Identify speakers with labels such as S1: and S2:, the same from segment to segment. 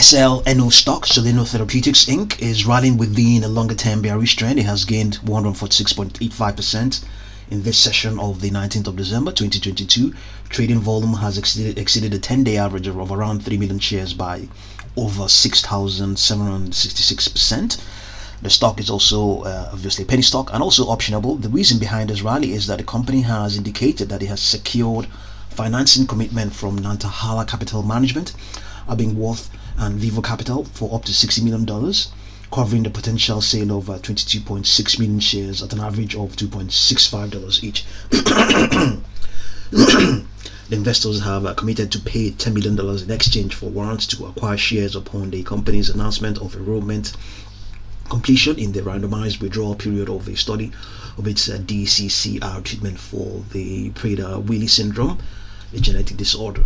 S1: SLNO stock, Soleno Therapeutics Inc., is rallying within a longer-term bearish trend. It has gained 146.85% in this session of the 19th of December 2022. Trading volume has exceeded the 10-day average of around 3 million shares by over 6,766%. The stock is also obviously a penny stock and also optionable. The reason behind this rally is that the company has indicated that it has secured financing commitment from Nantahala Capital Management, Abingworth and Vivo Capital for up to $60 million, covering the potential sale of 22.6 million shares at an average of $2.65 each. The investors have committed to pay $10 million in exchange for warrants to acquire shares upon the company's announcement of enrollment completion in the randomized withdrawal period of a study of its DCCR treatment for the Prader-Willi syndrome, a genetic disorder.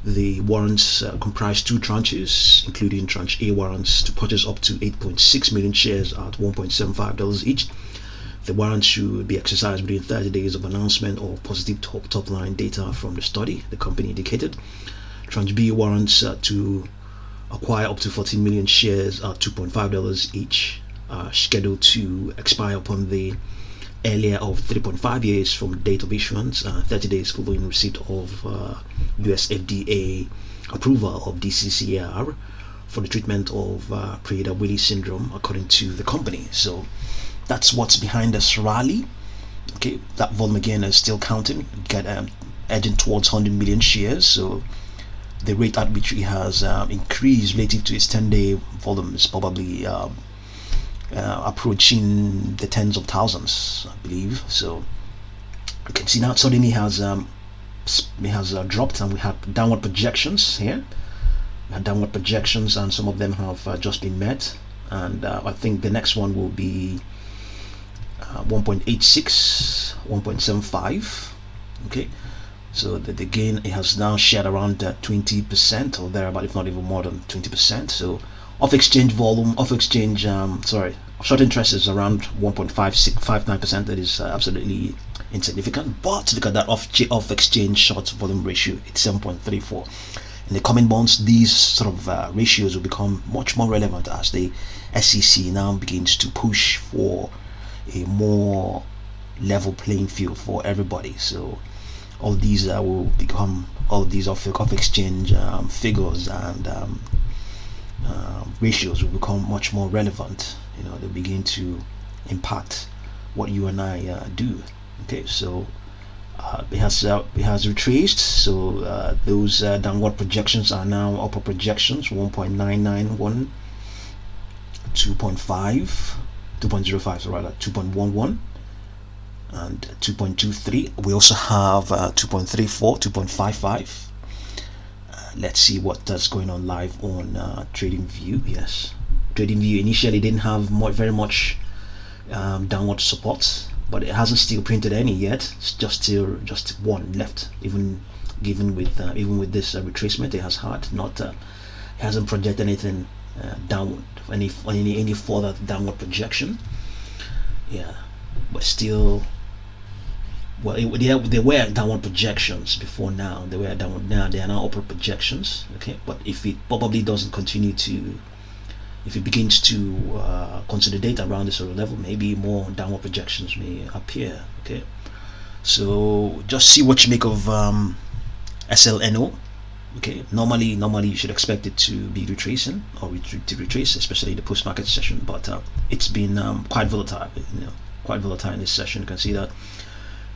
S1: The warrants comprise two tranches, including tranche A warrants to purchase up to 8.6 million shares at $1.75 each. The warrants should be exercised within 30 days of announcement of positive top line data from the study, the company indicated. Tranche B warrants to acquire up to 14 million shares at $2.5 each are scheduled to expire upon the earlier of 3.5 years from the date of issuance, 30 days following receipt of US FDA approval of DCCR for the treatment of Prader-Willi syndrome, according to the company. So that's what's behind this rally. Okay, that volume again is still counting, edging towards 100 million shares. So the rate at which it has increased relative to its 10-day volume is probably approaching the tens of thousands, I believe. So you can see now suddenly it has dropped, and we had downward projections here. We had downward projections, and some of them have just been met. And I think the next one will be 1.86, 1.75. Okay, so the gain, it has now shared around 20% or thereabout, if not even more than 20%. So off exchange volume, short interest is around 1.59%. That is absolutely insignificant. But look at that off exchange short volume ratio, it's 7.34. In the coming months, these sort of ratios will become much more relevant as the SEC now begins to push for a more level playing field for everybody. So all these will become, all these off exchange figures and ratios will become much more relevant. You know, they begin to impact what you and I do. Okay, so it has retraced. So those downward projections are now upper projections: 1.991, 2.5, 2.05, so rather 2.11, and 2.23. We also have 2.34, 2.55. Let's see what that's going on live on TradingView. Yes, TradingView initially didn't have very much downward support, but it hasn't still printed any yet. It's just one left. Even with this retracement, it has had not it hasn't projected anything downward, any further downward projection. Yeah, but still. Well, they were downward projections before now. They were downward. Now they are now upward projections. Okay, but if it probably doesn't continue to, if it begins to consolidate around this sort of level, maybe more downward projections may appear. Okay, so just see what you make of SLNO. Okay, normally you should expect it to be retracing or to retrace, especially the post-market session. But it's been quite volatile. Quite volatile in this session. You can see that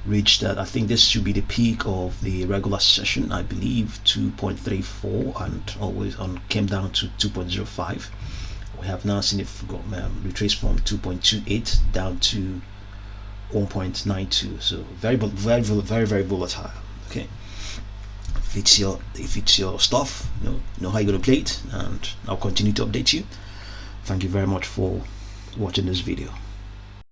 S1: reached that. I think this should be the peak of the regular session. I believe 2.34, and always came down to 2.05. We have now seen it retrace from 2.28 down to 1.92. So very volatile. Okay, if it's your stuff, know how you're gonna play it, and I'll continue to update you. Thank you very much for watching this video.